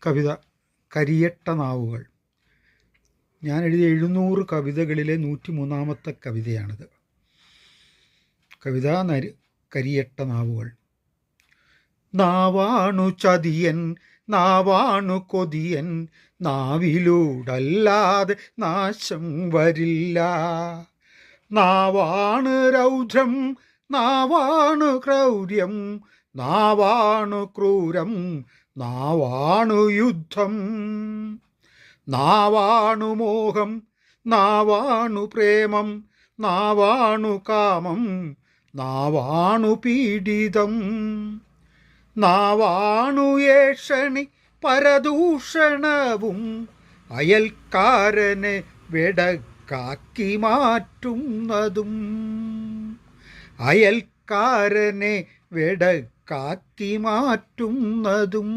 കവിത കരിയട്ട നാവുകൾ. ഞാൻ എഴുതിയ 700 കവിതകളിലെ 103ാമത്തെ കവിതയാണിത്. കവിത കരിയട്ട നാവുകൾ. നാവാണു ചതിയൻ, നാവാണു കൊതിയൻ, നാവിലൂടല്ലാതെ നാശം വരില്ല. നാവാണ് രൗദ്രം, നാവാണു ക്രൗര്യം, നാവാണു ക്രൂരം, നാവാണു യുദ്ധം. നാവാണു മോഹം, നാവാണു പ്രേമം, നാവാണു കാമം, നാവാണു പീഡിതം. നാവാണു ഏഷണി പരദൂഷണവും, അയൽക്കാരനെ വെടക്കാക്കി മാറ്റുന്നതും. അയൽക്കാരനെ വെടക്കാക്കി മാറ്റുന്നതും.